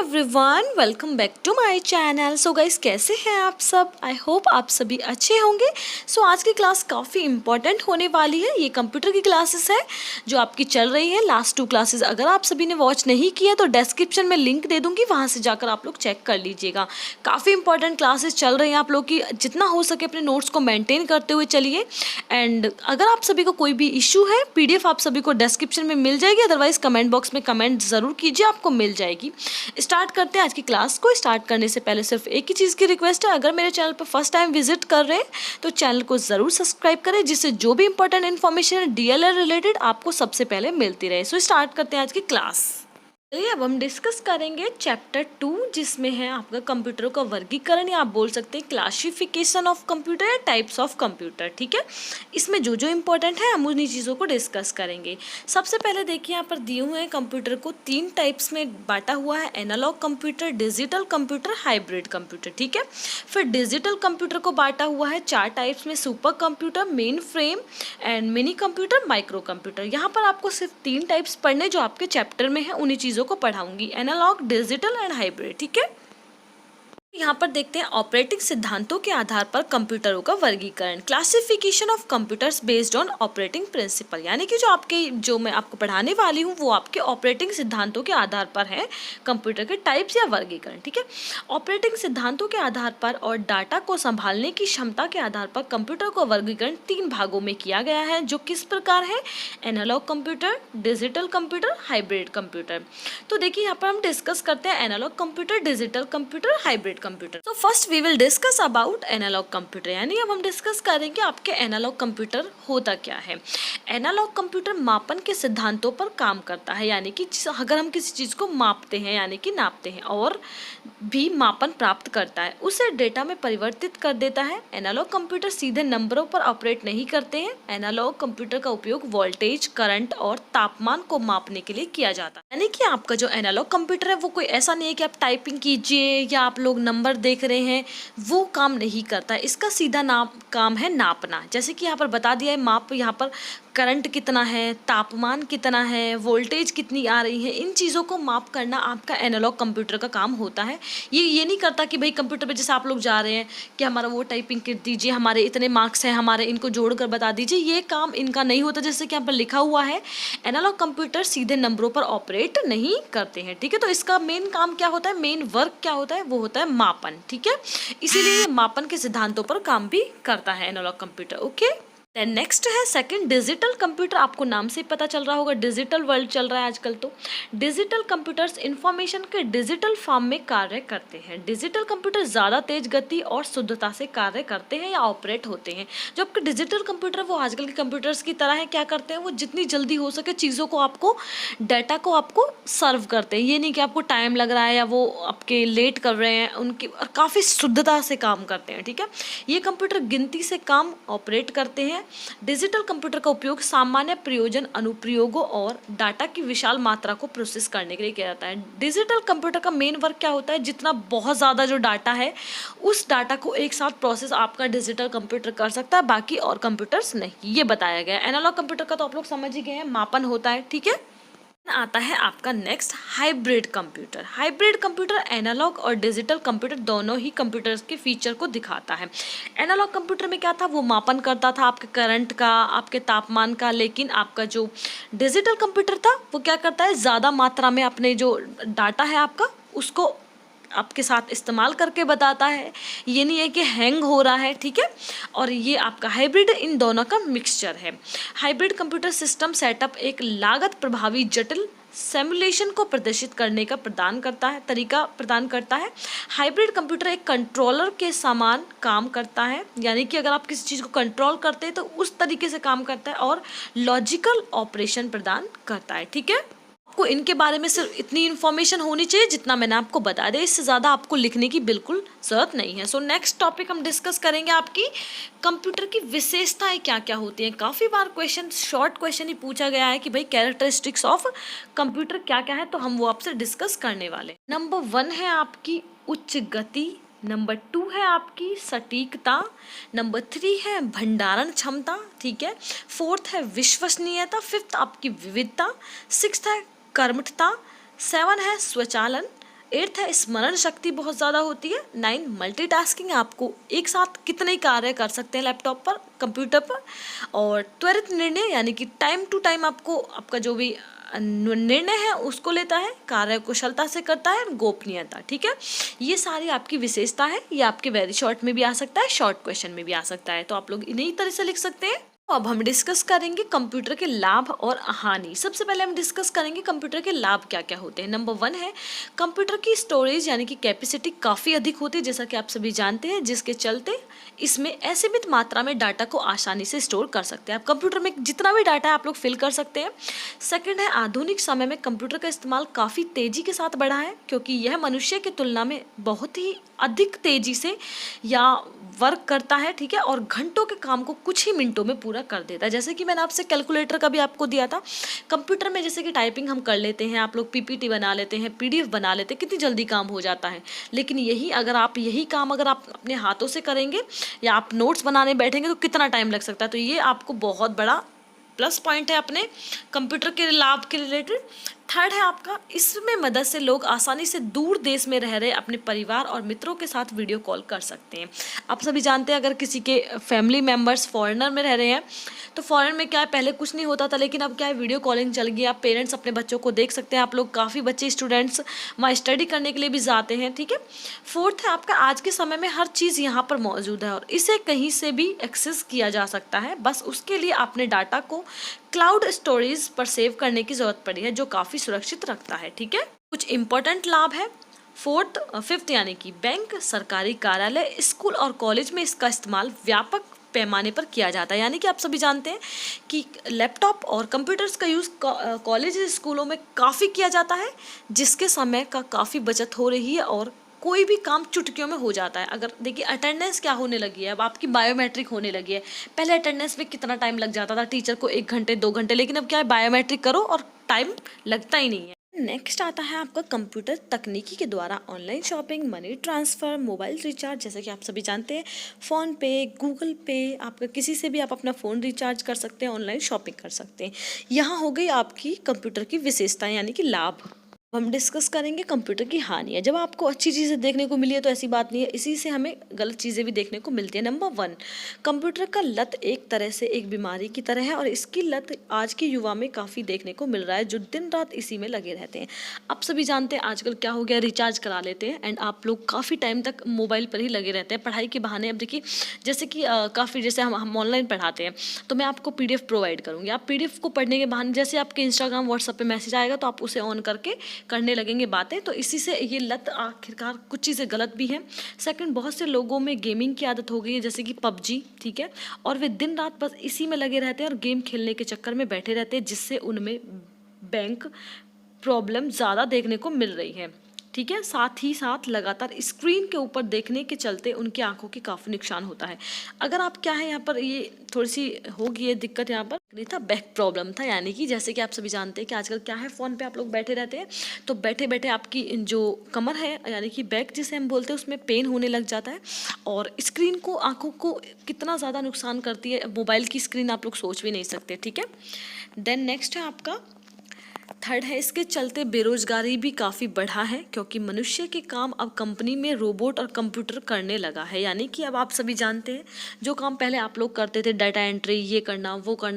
Everyone, welcome back to my channel. So guys, कैसे हैं आप सब? आई होप आप सभी अच्छे होंगे। सो आज की क्लास काफ़ी इंपॉर्टेंट होने वाली है। ये कंप्यूटर की क्लासेस है जो आपकी चल रही है। लास्ट 2 क्लासेस अगर आप सभी ने वॉच नहीं किया तो डिस्क्रिप्शन में लिंक दे दूँगी, वहाँ से जाकर आप लोग चेक कर लीजिएगा। काफ़ी इंपॉर्टेंट क्लासेस चल रही हैं आप लोग की। जितना हो सके अपने नोट्स को मेंटेन करते हुए चलिए। एंड अगर आप सभी को कोई भी इशू है, PDF आप सभी को डिस्क्रिप्शन में मिल जाएगी, अदरवाइज कमेंट बॉक्स में कमेंट ज़रूर कीजिए, आपको मिल जाएगी। स्टार्ट करते हैं आज की क्लास को। स्टार्ट करने से पहले सिर्फ एक ही चीज़ की रिक्वेस्ट है, अगर मेरे चैनल पर फर्स्ट टाइम विजिट कर रहे हैं तो चैनल को ज़रूर सब्सक्राइब करें, जिससे जो भी इंपॉर्टेंट इन्फॉर्मेशन है DLL रिलेटेड आपको सबसे पहले मिलती रहे। सो स्टार्ट करते हैं आज की क्लास। चलिए अब हम डिस्कस करेंगे चैप्टर 2, जिसमें है आपका कंप्यूटरों का वर्गीकरण, या आप बोल सकते हैं क्लासिफिकेशन ऑफ कंप्यूटर या टाइप्स ऑफ कंप्यूटर। ठीक है, इसमें जो जो इम्पोर्टेंट है हम उन्हीं चीज़ों को डिस्कस करेंगे। सबसे पहले देखिए, यहाँ पर दिए हुए हैं कंप्यूटर को 3 टाइप्स में बांटा हुआ है: analogue computer, digital computer, hybrid computer. ठीक है, फिर डिजिटल कंप्यूटर को बांटा हुआ है 4 टाइप्स में: super computer, main frame and mini computer, micro computer. यहाँ पर आपको सिर्फ 3 टाइप्स पढ़ने जो आपके चैप्टर में है, उन्हीं चीज़ों को पढ़ाऊंगी: एनालॉग, डिजिटल एंड हाइब्रिड। ठीक है, यहाँ पर देखते हैं ऑपरेटिंग सिद्धांतों के आधार पर कंप्यूटरों का वर्गीकरण, classification of computers based on operating principle. यानी कि जो मैं आपको पढ़ाने वाली हूँ वो आपके ऑपरेटिंग सिद्धांतों के आधार पर है कंप्यूटर के टाइप्स या वर्गीकरण। ठीक है, ऑपरेटिंग सिद्धांतों के आधार पर और डाटा को संभालने की क्षमता के आधार पर कंप्यूटर का वर्गीकरण 3 भागों में किया गया है, जो किस प्रकार है: analogue computer, digital computer, hybrid computer. तो देखिए, यहाँ पर हम डिस्कस करते हैं analogue computer, digital computer, hybrid computer. तो first we will discuss about analogue computer, यानी अब हम डिस्कस करेंगे आपके एनालॉग कंप्यूटर होता क्या है। एनालॉग कंप्यूटर मापन के सिद्धांतों पर काम करता है, यानी कि अगर हम किसी चीज़ को मापते हैं यानी कि नापते हैं और भी मापन प्राप्त करता है, उसे डेटा में परिवर्तित कर देता है। एनालॉग कंप्यूटर सीधे नंबरों पर ऑपरेट नहीं करते हैं। एनालॉग कंप्यूटर का उपयोग वोल्टेज, करंट और तापमान को मापने के लिए किया जाता है। यानी कि आपका जो एनालॉग कंप्यूटर है वो कोई ऐसा नहीं है कि आप टाइपिंग कीजिए या आप लोग नंबर देख रहे हैं, वो काम नहीं करता है। इसका सीधा काम है नापना। जैसे कि यहाँ पर बता दिया है माप, यहाँ पर करंट कितना है, तापमान कितना है, वोल्टेज कितनी आ रही है, इन चीज़ों को माप करना आपका एनालॉग कंप्यूटर का काम होता है। ये नहीं करता कि भाई कंप्यूटर पे जैसे आप लोग जा रहे हैं कि हमारा वो टाइपिंग कर दीजिए, हमारे इतने मार्क्स हैं, हमारे इनको जोड़कर बता दीजिए, ये काम इनका नहीं होता। जैसे कि यहाँ पर लिखा हुआ है, एनालॉग कंप्यूटर सीधे नंबरों पर ऑपरेट नहीं करते हैं। ठीक है, तो इसका मेन काम क्या होता है, मेन वर्क क्या होता है, वो होता है मापन। ठीक है, इसीलिए मापन के सिद्धांतों पर काम भी करता है analogue computer. Okay, then next है सेकंड डिजिटल कंप्यूटर। आपको नाम से ही पता चल रहा होगा, डिजिटल वर्ल्ड चल रहा है आजकल। तो डिजिटल कंप्यूटर्स इंफॉर्मेशन के डिजिटल फॉर्म में कार्य करते हैं। डिजिटल कंप्यूटर ज़्यादा तेज गति और शुद्धता से कार्य करते हैं या ऑपरेट होते हैं। जो आपके डिजिटल कंप्यूटर वो आजकल के कंप्यूटर्स की तरह है, क्या करते हैं वो जितनी जल्दी हो सके चीज़ों को आपको, डाटा को आपको सर्व करते हैं। ये नहीं कि आपको टाइम लग रहा है या वो आपके लेट कर रहे हैं, उनकी और काफ़ी शुद्धता से काम करते हैं। ठीक है, ये कंप्यूटर गिनती से काम ऑपरेट करते हैं। डिजिटल कंप्यूटर का उपयोग सामान्य प्रयोजन अनुप्रयोगों और डाटा की विशाल मात्रा को प्रोसेस करने के लिए किया जाता है। डिजिटल कंप्यूटर का मेन वर्क क्या होता है, जितना बहुत ज़्यादा जो डाटा है उस डाटा को एक साथ प्रोसेस आपका डिजिटल कंप्यूटर कर सकता है, बाकी और कंप्यूटर्स नहीं। ये बताया गया है। एनालॉग कंप्यूटर का तो आप लोग समझ ही गए हैं, मापन होता है। ठीक है, आता है आपका next hybrid computer. Hybrid computer analog और डिजिटल कंप्यूटर दोनों ही कंप्यूटर्स के फीचर को दिखाता है। एनालॉग कंप्यूटर में क्या था, वो मापन करता था आपके करंट का, आपके तापमान का, लेकिन आपका जो डिजिटल कंप्यूटर था वो क्या करता है, ज़्यादा मात्रा में अपने जो डाटा है आपका उसको आपके साथ इस्तेमाल करके बताता है। ये नहीं है कि हैंग हो रहा है। ठीक है, और ये आपका हाइब्रिड इन दोनों का मिक्सचर है। हाइब्रिड कंप्यूटर सिस्टम सेटअप एक लागत प्रभावी जटिल सिमुलेशन को प्रदर्शित करने का तरीका प्रदान करता है। हाइब्रिड कंप्यूटर एक कंट्रोलर के समान काम करता है, यानी कि अगर आप किसी चीज़ को कंट्रोल करते हैं तो उस तरीके से काम करता है और लॉजिकल ऑपरेशन प्रदान करता है। ठीक है, आपको इनके बारे में सिर्फ इतनी इन्फॉर्मेशन होनी चाहिए जितना मैंने आपको बता दिया, इससे ज़्यादा आपको लिखने की बिल्कुल ज़रूरत नहीं है। सो नेक्स्ट टॉपिक हम डिस्कस करेंगे आपकी कंप्यूटर की विशेषताएं क्या क्या होती हैं। काफ़ी बार क्वेश्चन, शॉर्ट क्वेश्चन ही पूछा गया है कि भाई कैरेक्टरिस्टिक्स ऑफ कंप्यूटर क्या क्या है, तो हम वो आपसे डिस्कस करने वाले। नंबर 1 है आपकी उच्च गति, नंबर 2 है आपकी सटीकता, नंबर 3 है भंडारण क्षमता। ठीक है, 4th है विश्वसनीयता, 5th आपकी विविधता, 6th है कर्मठता, 7 है स्वचालन 8th है स्मरण शक्ति बहुत ज़्यादा होती है। 9 मल्टीटास्किंग, आपको एक साथ कितने कार्य कर सकते हैं लैपटॉप पर, कंप्यूटर पर। और त्वरित निर्णय यानी कि टाइम टू टाइम आपको आपका जो भी निर्णय है उसको लेता है, कार्य कुशलता से करता है, गोपनीयता। ठीक है, ये सारी आपकी विशेषता है। ये आपके वेरी शॉर्ट में भी आ सकता है, शॉर्ट क्वेश्चन में भी आ सकता है, तो आप लोग इन्हीं तरह से लिख सकते हैं। अब हम डिस्कस करेंगे कंप्यूटर के लाभ और हानि। सबसे पहले हम डिस्कस करेंगे कंप्यूटर के लाभ क्या क्या होते हैं। नंबर 1 है कंप्यूटर की स्टोरेज यानी कि कैपेसिटी काफ़ी अधिक होती है, जैसा कि आप सभी जानते हैं, जिसके चलते इसमें असीमित मात्रा में डाटा को आसानी से स्टोर कर सकते हैं। आप कंप्यूटर में जितना भी डाटा है आप लोग फिल कर सकते हैं। सेकंड है आधुनिक समय में कंप्यूटर का इस्तेमाल काफ़ी तेज़ी के साथ बढ़ा है, क्योंकि यह मनुष्य की तुलना में बहुत ही अधिक तेज़ी से या वर्क करता है। ठीक है, और घंटों के काम को कुछ ही मिनटों में पूरा कर देता है। जैसे कि मैंने आपसे कैलकुलेटर का भी आपको दिया था, कंप्यूटर में जैसे कि टाइपिंग हम कर लेते हैं, आप लोग पीपीटी बना लेते हैं, पीडीएफ बना लेते हैं, कितनी जल्दी काम हो जाता है। लेकिन यही काम अगर आप अपने हाथों से करेंगे या आप नोट्स बनाने बैठेंगे तो कितना टाइम लग सकता है। तो ये आपको बहुत बड़ा प्लस पॉइंट है अपने कंप्यूटर के लाभ के रिलेटेड। थर्ड है आपका, इसमें मदद से लोग आसानी से दूर देश में रह रहे अपने परिवार और मित्रों के साथ वीडियो कॉल कर सकते हैं। आप सभी जानते हैं अगर किसी के फैमिली मेम्बर्स फॉरेनर में रह रहे हैं तो फॉरेन में क्या है, पहले कुछ नहीं होता था, लेकिन अब क्या है, वीडियो कॉलिंग चल गई। आप पेरेंट्स अपने बच्चों को देख सकते हैं। आप लोग काफ़ी बच्चे स्टूडेंट्स वहाँ स्टडी करने के लिए भी जाते हैं। ठीक है, फोर्थ है आपका, आज के समय में हर चीज़ यहाँ पर मौजूद है और इसे कहीं से भी एक्सेस किया जा सकता है। बस उसके लिए आपने डाटा को क्लाउड स्टोरेज पर सेव करने की जरूरत पड़ी है, जो काफ़ी सुरक्षित रखता है। ठीक है, कुछ इंपॉर्टेंट लाभ है। फिफ्थ यानी कि बैंक, सरकारी कार्यालय, स्कूल और कॉलेज में इसका इस्तेमाल व्यापक पैमाने पर किया जाता है। यानी कि आप सभी जानते हैं कि लैपटॉप और कंप्यूटर्स का यूज़ कॉलेज स्कूलों में काफ़ी किया जाता है, जिसके समय का काफ़ी बचत हो रही है और कोई भी काम चुटकियों में हो जाता है। अगर देखिए अटेंडेंस क्या होने लगी है, अब आपकी बायोमेट्रिक होने लगी है। पहले अटेंडेंस में कितना टाइम लग जाता था, टीचर को 1 घंटे 2 घंटे, लेकिन अब क्या है, बायोमेट्रिक करो और टाइम लगता ही नहीं है। नेक्स्ट आता है आपका कंप्यूटर तकनीकी के द्वारा online shopping, money transfer, mobile recharge, जैसे कि आप सभी जानते हैं फ़ोन पे, गूगल पे, आपका किसी से भी आप अपना फ़ोन रिचार्ज कर सकते हैं, ऑनलाइन शॉपिंग कर सकते हैं। यहाँ हो गई आपकी कंप्यूटर की विशेषताएं यानी कि लाभ। हम डिस्कस करेंगे कंप्यूटर की हानियाँ। जब आपको अच्छी चीज़ें देखने को मिली है तो ऐसी बात नहीं है, इसी से हमें गलत चीज़ें भी देखने को मिलती है। नंबर 1, कंप्यूटर का लत एक तरह से एक बीमारी की तरह है और इसकी लत आज के युवा में काफ़ी देखने को मिल रहा है, जो दिन रात इसी में लगे रहते हैं। आप सभी जानते हैं आजकल क्या हो गया, रिचार्ज करा लेते हैं एंड आप लोग काफ़ी टाइम तक मोबाइल पर ही लगे रहते हैं पढ़ाई के बहाने। अब देखिए जैसे कि काफ़ी जैसे हम ऑनलाइन पढ़ाते हैं तो मैं आपको PDF प्रोवाइड करूँगी, आप PDF को पढ़ने के बहाने जैसे आपके इंस्टाग्राम व्हाट्सएप पे मैसेज आएगा तो आप उसे ऑन करके करने लगेंगे बातें, तो इसी से ये लत आखिरकार कुछ चीज़ें गलत भी हैं। सेकंड, बहुत से लोगों में गेमिंग की आदत हो गई है, जैसे कि PUBG। ठीक है, और वे दिन रात बस इसी में लगे रहते हैं और गेम खेलने के चक्कर में बैठे रहते हैं, जिससे उनमें बैंक प्रॉब्लम ज़्यादा देखने को मिल रही है। ठीक है, साथ ही साथ लगातार स्क्रीन के ऊपर देखने के चलते उनकी आंखों की काफ़ी नुकसान होता है। अगर आप क्या है यहाँ पर ये थोड़ी सी होगी ये दिक्कत, यहाँ पर नहीं था, बैक प्रॉब्लम था। यानी कि जैसे कि आप सभी जानते हैं कि आजकल क्या है, फ़ोन पे आप लोग बैठे रहते हैं तो बैठे बैठे आपकी जो कमर है यानी कि बैक जिसे हम बोलते हैं उसमें पेन होने लग जाता है और स्क्रीन को आँखों को कितना ज़्यादा नुकसान करती है मोबाइल की स्क्रीन, आप लोग सोच भी नहीं सकते। ठीक है, देन नेक्स्ट है आपका थर्ड है, इसके चलते बेरोजगारी भी काफ़ी बढ़ा है, क्योंकि मनुष्य के काम अब कंपनी में रोबोट और कंप्यूटर करने लगा है। यानी कि अब आप सभी जानते हैं जो काम पहले आप लोग करते थे, डाटा एंट्री, ये करना,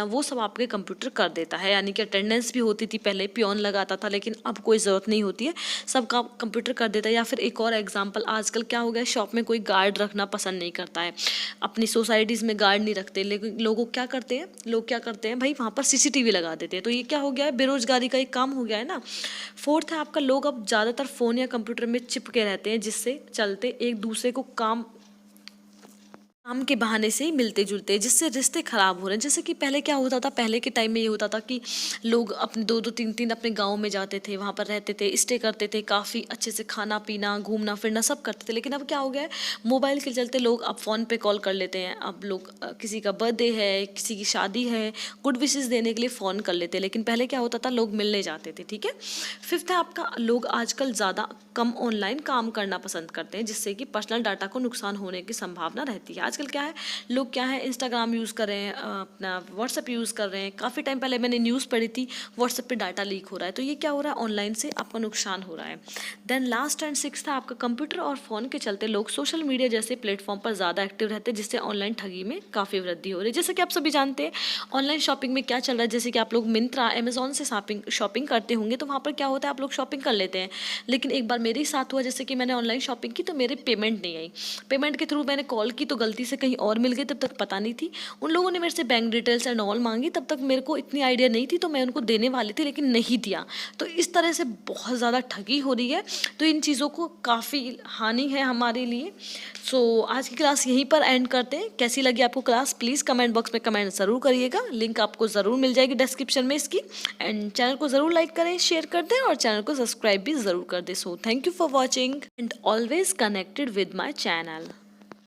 वो सब आपके कंप्यूटर कर देता है। यानी कि अटेंडेंस भी होती थी, पहले पियोन लगाता था, लेकिन अब कोई ज़रूरत नहीं होती है, सब काम कंप्यूटर कर देता है। या फिर एक और एग्जाम्पल, आजकल क्या हो गया, शॉप में कोई गार्ड रखना पसंद नहीं करता है, अपनी सोसाइटीज़ में गार्ड नहीं रखते, लेकिन लोग क्या करते हैं भाई वहाँ पर CCTV लगा देते हैं। तो ये क्या हो गया है, बेरोजगारी का एक काम हो गया है ना। फोर्थ है आपका, लोग अब ज़्यादातर फ़ोन या कंप्यूटर में चिपके रहते हैं, जिससे चलते एक दूसरे को काम के बहाने से ही मिलते जुलते हैं, जिससे रिश्ते खराब हो रहे हैं। जैसे कि पहले क्या होता था, पहले के टाइम में ये होता था कि लोग अपने 2-2 3-3 अपने गांव में जाते थे, वहाँ पर रहते थे, स्टे करते थे, काफ़ी अच्छे से खाना पीना घूमना फिरना सब करते थे। लेकिन अब क्या हो गया है, मोबाइल के चलते लोग अब फ़ोन पे कॉल कर लेते हैं। अब लोग किसी का बर्थडे है, किसी की शादी है, गुड विशेज़ देने के लिए फ़ोन कर लेते हैं, लेकिन पहले क्या होता था, लोग मिलने जाते थे। ठीक है, फिफ्थ है आपका, लोग आजकल ज़्यादा कम ऑनलाइन काम करना पसंद करते हैं, जिससे कि पर्सनल डाटा को नुकसान होने की संभावना रहती है। आजकल क्या है, लोग क्या है इंस्टाग्राम यूज़ कर रहे हैं, अपना व्हाट्सएप यूज़ कर रहे हैं। काफ़ी टाइम पहले मैंने न्यूज़ पढ़ी थी, व्हाट्सएप पे डाटा लीक हो रहा है, तो ये क्या हो रहा है, ऑनलाइन से आपका नुकसान हो रहा है। देन लास्ट एंड सिक्स था आपका, कंप्यूटर और फ़ोन के चलते लोग सोशल मीडिया जैसे प्लेटफॉर्म पर ज़्यादा एक्टिव रहते हैं, जिससे ऑनलाइन ठगी में काफ़ी वृद्धि हो रही है। जैसे कि आप सभी जानते हैं ऑनलाइन शॉपिंग में क्या चल रहा है, जैसे कि आप लोग मिंत्रा, अमेज़न से शॉपिंग करते होंगे, तो वहाँ पर क्या होता है, आप लोग शॉपिंग कर लेते हैं। लेकिन एक बार मेरे ही साथ हुआ, जैसे कि मैंने ऑनलाइन शॉपिंग की तो मेरे पेमेंट नहीं आई। पेमेंट के थ्रू मैंने कॉल की तो गलती से कहीं और मिल गई, तब तक पता नहीं थी। उन लोगों ने मेरे से बैंक डिटेल्स एंड ऑल मांगी, तब तक मेरे को इतनी आइडिया नहीं थी, तो मैं उनको देने वाली थी लेकिन नहीं दिया। तो इस तरह से बहुत ज़्यादा ठगी हो रही है, तो इन चीज़ों को काफ़ी हानि है हमारे लिए। सो आज की क्लास यहीं पर एंड करते हैं। कैसी लगी आपको क्लास, प्लीज़ कमेंट बॉक्स में कमेंट ज़रूर करिएगा। लिंक आपको ज़रूर मिल जाएगी डिस्क्रिप्शन में इसकी। एंड चैनल को ज़रूर लाइक करें, शेयर कर दें और चैनल को सब्सक्राइब भी ज़रूर कर दें। So thank you for watching and always connected with my channel.